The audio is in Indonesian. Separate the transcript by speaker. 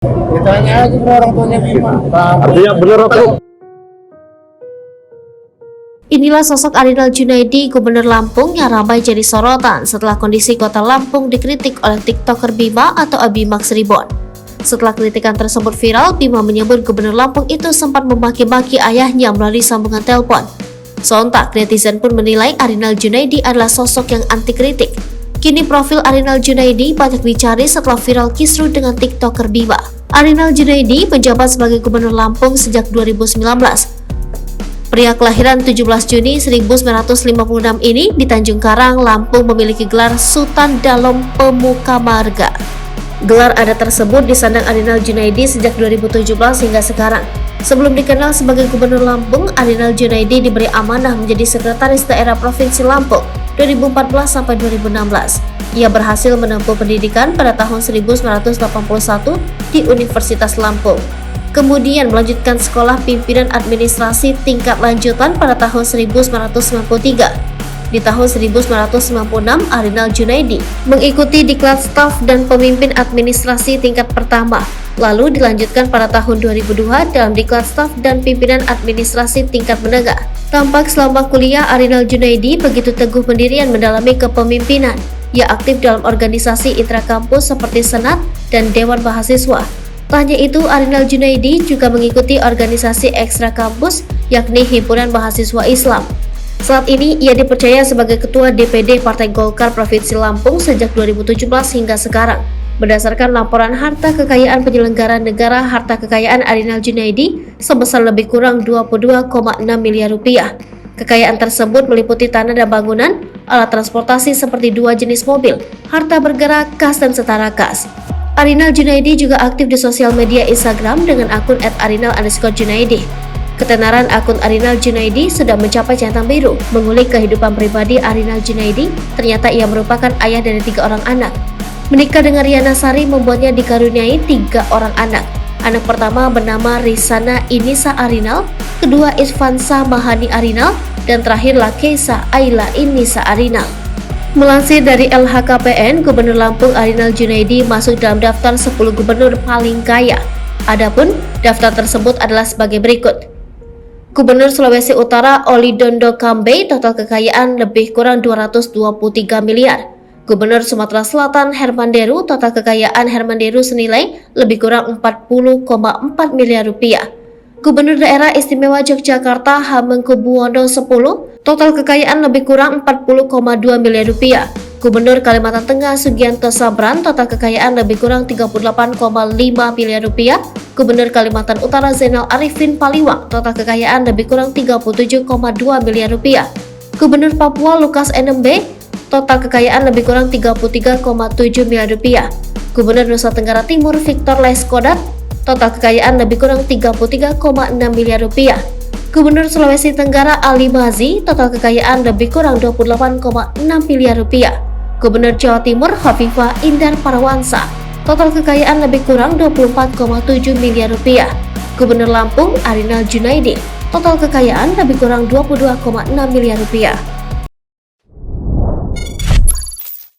Speaker 1: Ditanya aja ke orang tuanya Bima.
Speaker 2: Artinya benar atau
Speaker 3: Inilah sosok Arinal Junaidi, Gubernur Lampung yang ramai jadi sorotan setelah kondisi kota Lampung dikritik oleh TikToker Bima atau Abimax Reborn. Setelah kritikan tersebut viral, Bima menyebut Gubernur Lampung itu sempat memaki-maki ayahnya melalui sambungan telepon. Sontak, netizen pun menilai Arinal Junaidi adalah sosok yang anti kritik. Kini profil Arinal Junaidi banyak dicari setelah viral kisruh dengan TikToker Bima. Arinal Junaidi menjabat sebagai Gubernur Lampung sejak 2019. Pria kelahiran 17 Juni 1956 ini di Tanjung Karang, Lampung memiliki gelar Sultan Dalom Pemuka Marga. Gelar adat tersebut disandang Arinal Junaidi sejak 2017 hingga sekarang. Sebelum dikenal sebagai Gubernur Lampung, Arinal Junaidi diberi amanah menjadi Sekretaris Daerah Provinsi Lampung 2014 sampai 2016. Ia berhasil menempuh pendidikan pada tahun 1981 di Universitas Lampung. Kemudian melanjutkan sekolah pimpinan administrasi tingkat lanjutan pada tahun 1993. Di tahun 1996, Arinal Junaidi mengikuti diklat staf dan pemimpin administrasi tingkat pertama. Lalu dilanjutkan pada tahun 2002 dalam diklat staf dan pimpinan administrasi tingkat menengah. Tampak selama kuliah, Arinal Junaidi begitu teguh pendirian mendalami kepemimpinan. Ia aktif dalam organisasi intrakampus seperti Senat dan Dewan Mahasiswa. Tak hanya itu, Arinal Junaidi juga mengikuti organisasi ekstra kampus, yakni Himpunan Mahasiswa Islam. Saat ini, ia dipercaya sebagai Ketua DPD Partai Golkar Provinsi Lampung sejak 2017 hingga sekarang. Berdasarkan laporan harta kekayaan penyelenggara negara, harta kekayaan Arinal Junaidi sebesar lebih kurang 22,6 miliar rupiah. Kekayaan tersebut meliputi tanah dan bangunan, alat transportasi seperti 2 jenis mobil, harta bergerak, kas dan setara kas. Arinal Junaidi juga aktif di sosial media Instagram dengan akun @arinal_junaidi. Ketenaran akun Arinal Junaidi sudah mencapai centang biru. Mengulik kehidupan pribadi Arinal Junaidi, ternyata ia merupakan ayah dari 3 orang anak. Menikah dengan Riana Sari membuatnya dikaruniai 3 orang anak. Anak pertama bernama Risana Inisa Arinal, kedua Irfansa Mahani Arinal, dan terakhir Lakesa Aila Inisa Arinal. Melansir dari LHKPN, Gubernur Lampung Arinal Junaidi masuk dalam daftar 10 gubernur paling kaya. Adapun daftar tersebut adalah sebagai berikut. Gubernur Sulawesi Utara Oli Dondo Kambe total kekayaan lebih kurang 223 miliar. Gubernur Sumatera Selatan Herman Deru total kekayaan Herman Deru senilai lebih kurang 40,4 miliar rupiah. Gubernur Daerah Istimewa Yogyakarta Hamengkubuwono X total kekayaan lebih kurang 40,2 miliar rupiah. Gubernur Kalimantan Tengah Sugianto Sabran total kekayaan lebih kurang 38,5 miliar rupiah. Gubernur Kalimantan Utara Zainal Arifin Paliwang total kekayaan lebih kurang 37,2 miliar rupiah. Gubernur Papua Lukas NMB total kekayaan lebih kurang 33,7 miliar rupiah. Gubernur Nusa Tenggara Timur Victor Leskodat total kekayaan lebih kurang 33,6 miliar rupiah. Gubernur Sulawesi Tenggara Ali Mazi total kekayaan lebih kurang 28,6 miliar rupiah. Gubernur Jawa Timur Hovifah Indar Parawansa total kekayaan lebih kurang 24,7 miliar rupiah. Gubernur Lampung Arinal Junaidi total kekayaan lebih kurang 22,6 miliar rupiah.